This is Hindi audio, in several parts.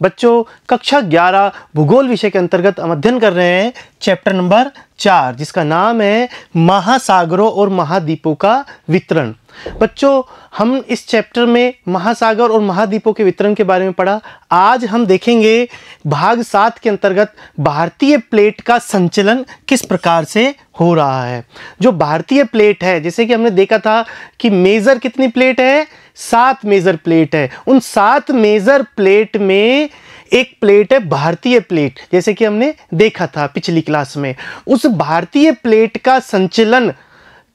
बच्चों कक्षा 11 भूगोल विषय के अंतर्गत हम अध्ययन कर रहे हैं चैप्टर नंबर 4 जिसका नाम है महासागरों और महाद्वीपों का वितरण। बच्चों हम इस चैप्टर में महासागर और महाद्वीपों के वितरण के बारे में पढ़ा। आज हम देखेंगे भाग 7 के अंतर्गत भारतीय प्लेट का संचलन किस प्रकार से हो रहा है। जो भारतीय प्लेट है, जैसे कि हमने देखा था कि मेजर कितनी प्लेट है, 7 मेजर प्लेट है। उन 7 मेजर प्लेट में एक प्लेट है भारतीय प्लेट, जैसे कि हमने देखा था पिछली क्लास में। उस भारतीय प्लेट का संचलन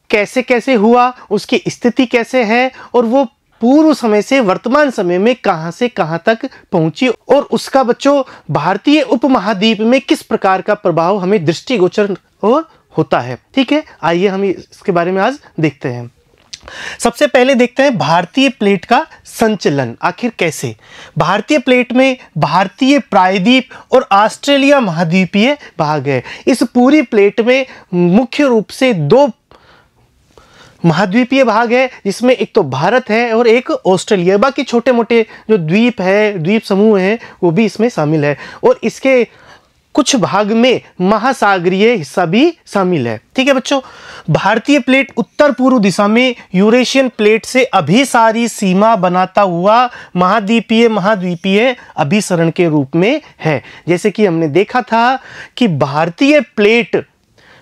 कैसे कैसे हुआ, उसकी स्थिति कैसे है और वो पूर्व समय से वर्तमान समय में कहां से कहां तक पहुंची और उसका बच्चों भारतीय उपमहाद्वीप में किस प्रकार का प्रभाव हमें दृष्टिगोचर और होता है। ठीक है, आइए हम इसके बारे में आज देखते हैं। सबसे पहले देखते हैं भारतीय प्लेट का संचलन आखिर कैसे। भारतीय प्लेट में भारतीय प्रायद्वीप और ऑस्ट्रेलिया महाद्वीपीय भाग है। इस पूरी प्लेट में मुख्य रूप से 2 महाद्वीपीय भाग है, जिसमें एक तो भारत है और एक ऑस्ट्रेलिया। बाकी छोटे मोटे जो द्वीप है, द्वीप समूह हैं, वो भी इसमें शामिल है और इसके कुछ भाग में महासागरीय हिस्सा भी शामिल है। ठीक है बच्चों, भारतीय प्लेट उत्तर पूर्व दिशा में यूरेशियन प्लेट से अभिसारी सीमा बनाता हुआ महाद्वीपीय अभिसरण के रूप में है। जैसे कि हमने देखा था कि भारतीय प्लेट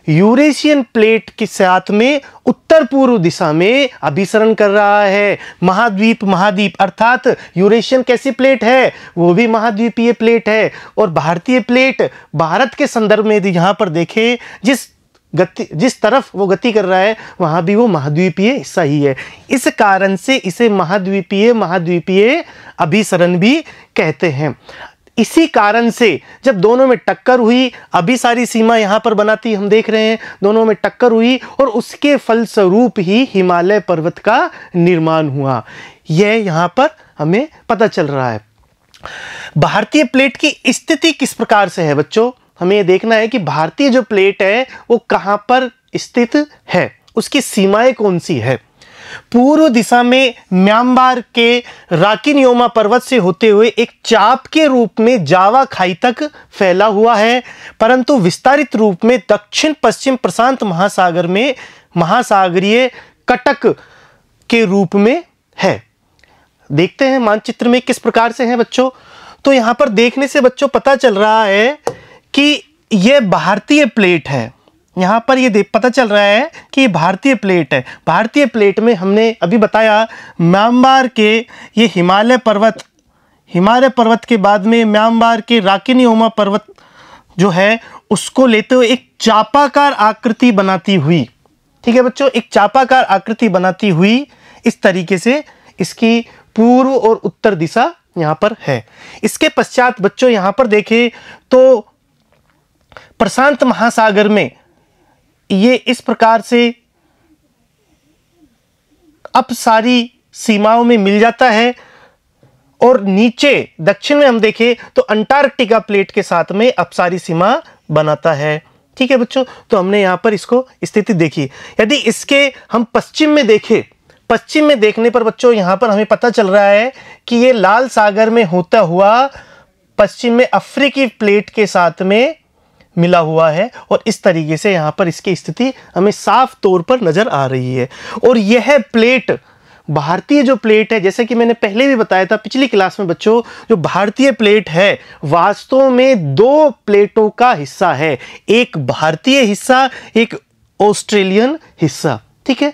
यूरेशियन प्लेट के साथ में उत्तर पूर्व दिशा में अभिसरण कर रहा है। महाद्वीप अर्थात यूरेशियन कैसी प्लेट है, वो भी महाद्वीपीय प्लेट है और भारतीय प्लेट भारत के संदर्भ में यदि यहाँ पर देखें जिस तरफ वो गति कर रहा है वहाँ भी वो महाद्वीपीय हिस्सा ही है। इस कारण से इसे महाद्वीपीय अभिसरण भी कहते हैं। इसी कारण से जब दोनों में टक्कर हुई, अभिसारी सीमा यहाँ पर बनाती हम देख रहे हैं, दोनों में टक्कर हुई और उसके फलस्वरूप ही हिमालय पर्वत का निर्माण हुआ। यह यहाँ पर हमें पता चल रहा है। भारतीय प्लेट की स्थिति किस प्रकार से है बच्चों, हमें ये देखना है कि भारतीय जो प्लेट है वो कहाँ पर स्थित है, उसकी सीमाएं कौन सी है। पूर्व दिशा में म्यांमार के राकिनयोमा पर्वत से होते हुए एक चाप के रूप में जावा खाई तक फैला हुआ है, परंतु विस्तारित रूप में दक्षिण पश्चिम प्रशांत महासागर में महासागरीय कटक के रूप में है। देखते हैं मानचित्र में किस प्रकार से है बच्चों। तो यहां पर देखने से बच्चों पता चल रहा है कि यह भारतीय प्लेट है। यहाँ पर ये पता चल रहा है कि ये भारतीय प्लेट है। भारतीय प्लेट में हमने अभी बताया म्यांमार के ये हिमालय पर्वत के बाद में म्यांमार के राकिनयोमा पर्वत जो है उसको लेते हुए एक चापाकार आकृति बनाती हुई, ठीक है बच्चों, एक चापाकार आकृति बनाती हुई इस तरीके से इसकी पूर्व और उत्तर दिशा यहाँ पर है। इसके पश्चात बच्चों यहाँ पर देखें तो प्रशांत महासागर में ये इस प्रकार से अपसारी सीमाओं में मिल जाता है और नीचे दक्षिण में हम देखें तो अंटार्कटिका प्लेट के साथ में अपसारी सीमा बनाता है। ठीक है बच्चों, तो हमने यहां पर इसको स्थिति देखी। यदि इसके हम पश्चिम में देखें, पश्चिम में देखने पर बच्चों यहां पर हमें पता चल रहा है कि ये लाल सागर में होता हुआ पश्चिम में अफ्रीकी प्लेट के साथ में मिला हुआ है और इस तरीके से यहाँ पर इसकी स्थिति हमें साफ तौर पर नजर आ रही है। और यह प्लेट भारतीय जो प्लेट है, जैसे कि मैंने पहले भी बताया था पिछली क्लास में बच्चों, जो भारतीय प्लेट है वास्तव में 2 प्लेटों का हिस्सा है, एक भारतीय हिस्सा, एक ऑस्ट्रेलियन हिस्सा। ठीक है,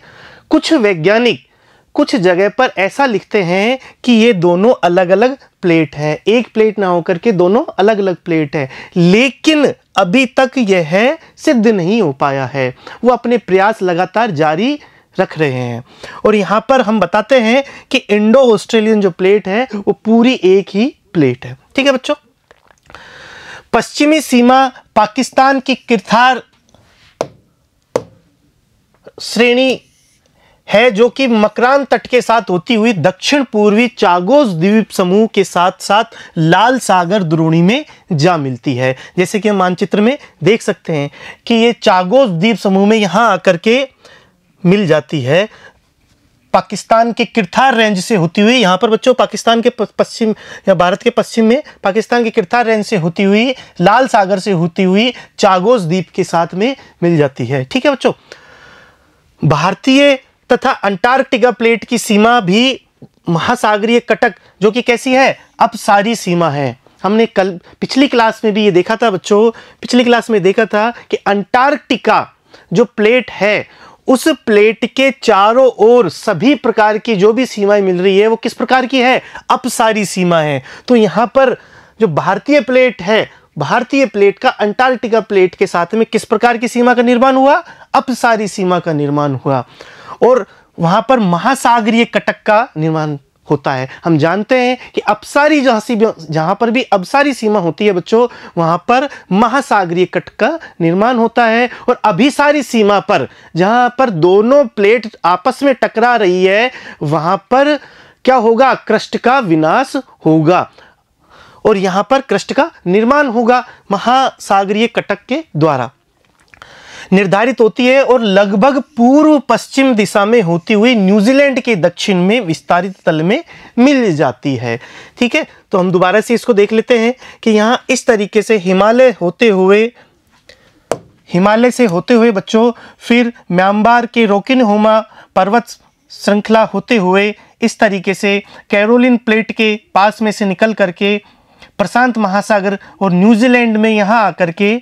कुछ वैज्ञानिक कुछ जगह पर ऐसा लिखते हैं कि ये दोनों अलग अलग प्लेट हैं, एक प्लेट ना होकर के दोनों अलग अलग प्लेट हैं, लेकिन अभी तक यह सिद्ध नहीं हो पाया है। वो अपने प्रयास लगातार जारी रख रहे हैं और यहाँ पर हम बताते हैं कि इंडो ऑस्ट्रेलियन जो प्लेट है वो पूरी एक ही प्लेट है। ठीक है बच्चों, पश्चिमी सीमा पाकिस्तान की किरथार श्रेणी है जो कि मकरान तट के साथ होती हुई दक्षिण पूर्वी चागोस द्वीप समूह के साथ साथ लाल सागर द्रोणी में जा मिलती है। जैसे कि हम मानचित्र में देख सकते हैं कि ये चागोस द्वीप समूह में यहाँ आकर के मिल जाती है। पाकिस्तान के किरथार रेंज से होती हुई, यहाँ पर बच्चों पाकिस्तान के पश्चिम या भारत के पश्चिम में पाकिस्तान के किरथार रेंज से होती हुई, लाल सागर से होती हुई चागोस द्वीप के साथ में मिल जाती है। ठीक है बच्चों, भारतीय तथा अंटार्कटिका प्लेट की सीमा भी महासागरीय कटक, जो कि कैसी है, अपसारी सीमा है। हमने कल पिछली क्लास में भी ये देखा था बच्चों, पिछली क्लास में देखा था कि अंटार्कटिका जो प्लेट है, उस प्लेट के चारों ओर सभी प्रकार की जो भी सीमाएं मिल रही है वो किस प्रकार की है, अपसारी सीमा है। तो यहां पर जो भारतीय प्लेट है, भारतीय प्लेट का अंटार्कटिका प्लेट के साथ में किस प्रकार की सीमा का निर्माण हुआ, अपसारी सीमा का निर्माण हुआ, और वहां पर महासागरीय कटक का निर्माण होता है। हम जानते हैं कि अपसारी जहां पर भी अपसारी सीमा होती है बच्चों, वहां पर महासागरीय कटक का निर्माण होता है। और अभिसारी सीमा पर, जहां पर दोनों प्लेट आपस में टकरा रही है, वहां पर क्या होगा, क्रस्ट का विनाश होगा और यहां पर क्रस्ट का निर्माण होगा महासागरीय कटक के द्वारा निर्धारित होती है और लगभग पूर्व पश्चिम दिशा में होती हुई न्यूजीलैंड के दक्षिण में विस्तारित तल में मिल जाती है। ठीक है, तो हम दोबारा से इसको देख लेते हैं कि यहाँ इस तरीके से हिमालय से होते हुए बच्चों, फिर म्यांमार के रोकिनहोमा पर्वत श्रृंखला होते हुए इस तरीके से कैरोलिन प्लेट के पास में से निकल करके प्रशांत महासागर और न्यूजीलैंड में यहाँ आकर के,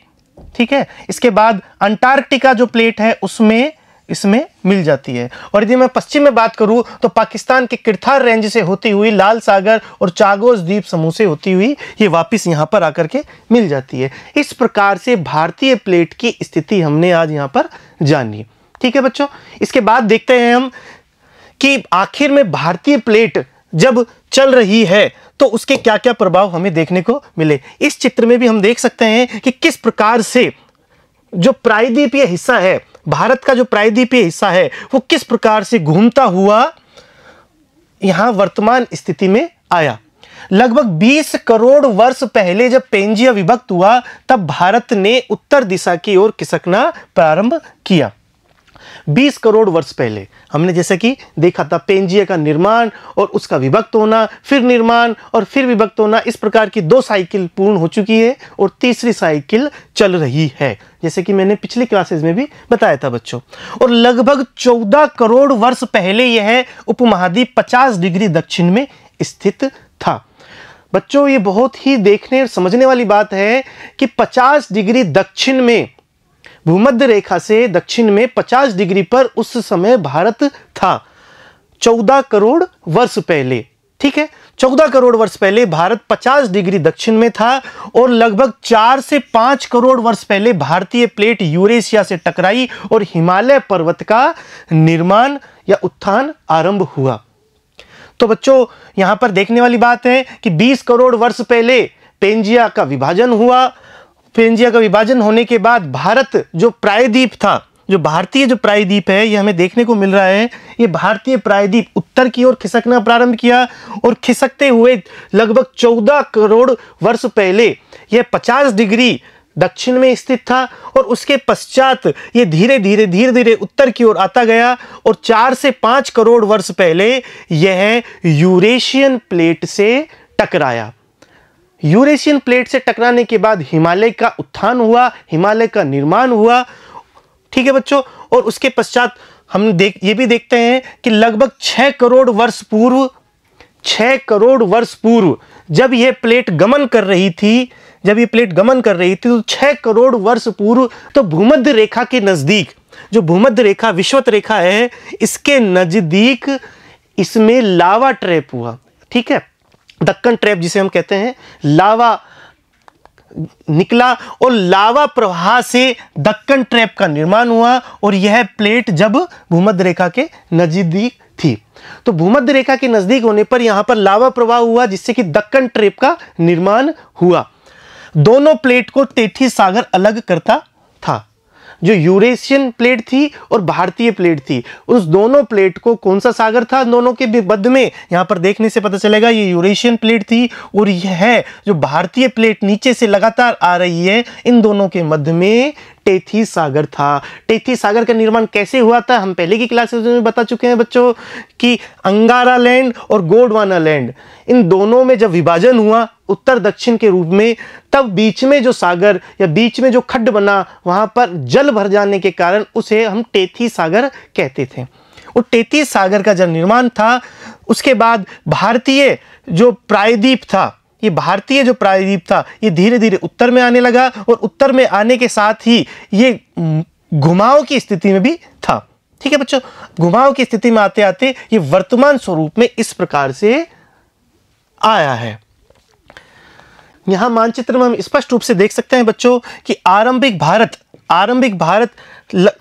ठीक है, इसके बाद अंटार्कटिका जो प्लेट है उसमें इसमें मिल जाती है। और यदि मैं पश्चिम में बात करूं तो पाकिस्तान के किरथार रेंज से होती हुई, लाल सागर और चागोस द्वीप समूह से होती हुई ये वापस यहां पर आकर के मिल जाती है। इस प्रकार से भारतीय प्लेट की स्थिति हमने आज यहां पर जानी। ठीक है बच्चों, इसके बाद देखते हैं हम कि आखिर में भारतीय प्लेट जब चल रही है तो उसके क्या क्या प्रभाव हमें देखने को मिले। इस चित्र में भी हम देख सकते हैं कि किस प्रकार से जो प्रायद्वीपीय हिस्सा है, भारत का जो प्रायद्वीपीय हिस्सा है, वो किस प्रकार से घूमता हुआ यहां वर्तमान स्थिति में आया। लगभग 20 करोड़ वर्ष पहले जब पेंजिया विभक्त हुआ, तब भारत ने उत्तर दिशा की ओर खिसकना प्रारंभ किया। 20 करोड़ वर्ष पहले हमने जैसे कि देखा था पेंजिया का निर्माण और उसका विभक्त होना, फिर निर्माण और फिर विभक्त होना, इस प्रकार की 2 साइकिल पूर्ण हो चुकी है और तीसरी साइकिल चल रही है, जैसे कि मैंने पिछली क्लासेस में भी बताया था बच्चों। और लगभग 14 करोड़ वर्ष पहले यह उपमहाद्वीप 50 डिग्री दक्षिण में स्थित था। बच्चों, ये बहुत ही देखने और समझने वाली बात है कि 50 डिग्री दक्षिण में, भूमध्य रेखा से दक्षिण में 50 डिग्री पर उस समय भारत था 14 करोड़ वर्ष पहले। ठीक है, 14 करोड़ वर्ष पहले भारत 50 डिग्री दक्षिण में था और लगभग 4 से 5 करोड़ वर्ष पहले भारतीय प्लेट यूरेशिया से टकराई और हिमालय पर्वत का निर्माण या उत्थान आरंभ हुआ। तो बच्चों, यहां पर देखने वाली बात है कि 20 करोड़ वर्ष पहले पेंजिया का विभाजन हुआ। पेंजिया का विभाजन होने के बाद भारत जो प्रायद्वीप था, जो भारतीय जो प्रायद्वीप है, ये हमें देखने को मिल रहा है, ये भारतीय प्रायद्वीप उत्तर की ओर खिसकना प्रारंभ किया और खिसकते हुए लगभग 14 करोड़ वर्ष पहले यह 50 डिग्री दक्षिण में स्थित था और उसके पश्चात ये धीरे धीरे उत्तर की ओर आता गया और 4 से 5 करोड़ वर्ष पहले यह यूरेशियन प्लेट से टकराया। यूरेशियन प्लेट से टकराने के बाद हिमालय का उत्थान हुआ, हिमालय का निर्माण हुआ। ठीक है बच्चों, और उसके पश्चात हम ये भी देखते हैं कि लगभग 6 करोड़ वर्ष पूर्व जब यह प्लेट गमन कर रही थी, तो 6 करोड़ वर्ष पूर्व तो भूमध्य रेखा के नजदीक, जो भूमध्य रेखा विषुवत रेखा है, इसके नजदीक इसमें लावा ट्रैप हुआ। ठीक है, दक्कन ट्रैप जिसे हम कहते हैं, लावा निकला और लावा प्रवाह से दक्कन ट्रैप का निर्माण हुआ और यह प्लेट जब भूमध्य रेखा के नजदीक थी, तो भूमध्य रेखा के नजदीक होने पर यहां पर लावा प्रवाह हुआ जिससे कि दक्कन ट्रैप का निर्माण हुआ। दोनों प्लेट को टेठी सागर अलग करता था। जो यूरेशियन प्लेट थी और भारतीय प्लेट थी, उस दोनों प्लेट को कौन सा सागर था दोनों के मध्य में, यहां पर देखने से पता चलेगा ये यूरेशियन प्लेट थी। और यह जो भारतीय प्लेट नीचे से लगातार आ रही है, इन दोनों के मध्य में टेथीस सागर था। टेथीस सागर का निर्माण कैसे हुआ था, हम पहले की क्लासेस में बता चुके हैं बच्चों कि अंगारा लैंड और गोंडवाना लैंड, इन दोनों में जब विभाजन हुआ उत्तर दक्षिण के रूप में, तब बीच में जो सागर या बीच में जो खड्ड बना, वहां पर जल भर जाने के कारण उसे हम टेथीस सागर कहते थे। और टेथीस सागर का जब निर्माण था, उसके बाद भारतीय जो प्रायद्वीप था, ये भारतीय जो प्रायद्वीप था, ये धीरे धीरे उत्तर में आने लगा और उत्तर में आने के साथ ही ये घुमाव की स्थिति में भी था। ठीक है बच्चों, घुमाव की स्थिति में आते आते ये वर्तमान स्वरूप में इस प्रकार से आया है। यहां मानचित्र में हम स्पष्ट रूप से देख सकते हैं बच्चों कि आरंभिक भारत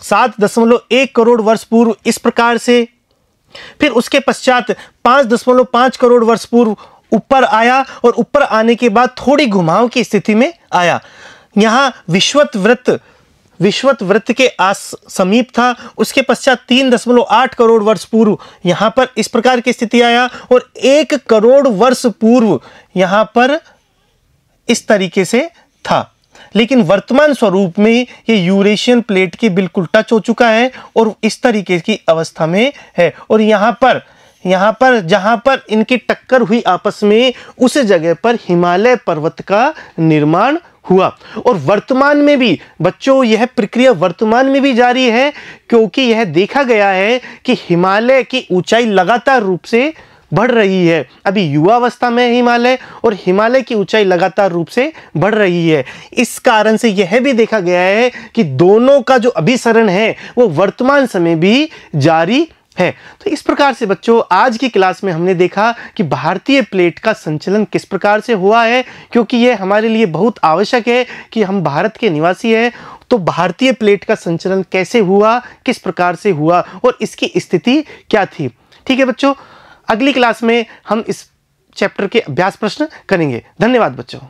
7.1 करोड़ वर्ष पूर्व इस प्रकार से, फिर उसके पश्चात 5.5 करोड़ वर्ष पूर्व ऊपर आया और ऊपर आने के बाद थोड़ी घुमाव की स्थिति में आया। यहां विश्वत वृत्त के समीप था। उसके पश्चात 3.8 करोड़ वर्ष पूर्व यहां पर इस प्रकार की स्थिति आया और 1 करोड़ वर्ष पूर्व यहां पर इस तरीके से था। लेकिन वर्तमान स्वरूप में ये यूरेशियन प्लेट के बिल्कुल टच हो चुका है और इस तरीके की अवस्था में है। और यहां पर जहां पर इनकी टक्कर हुई आपस में, उस जगह पर हिमालय पर्वत का निर्माण हुआ। और वर्तमान में भी बच्चों यह प्रक्रिया वर्तमान में भी जारी है, क्योंकि यह देखा गया है कि हिमालय की ऊंचाई लगातार रूप से बढ़ रही है। अभी युवावस्था में हिमालय, और हिमालय की ऊंचाई लगातार रूप से बढ़ रही है। इस कारण से यह भी देखा गया है कि दोनों का जो अभिसरण है वो वर्तमान समय भी जारी है। तो इस प्रकार से बच्चों आज की क्लास में हमने देखा कि भारतीय प्लेट का संचलन किस प्रकार से हुआ है, क्योंकि यह हमारे लिए बहुत आवश्यक है कि हम भारत के निवासी हैं, तो भारतीय प्लेट का संचलन कैसे हुआ, किस प्रकार से हुआ और इसकी स्थिति क्या थी। ठीक है बच्चों, अगली क्लास में हम इस चैप्टर के अभ्यास प्रश्न करेंगे। धन्यवाद बच्चों।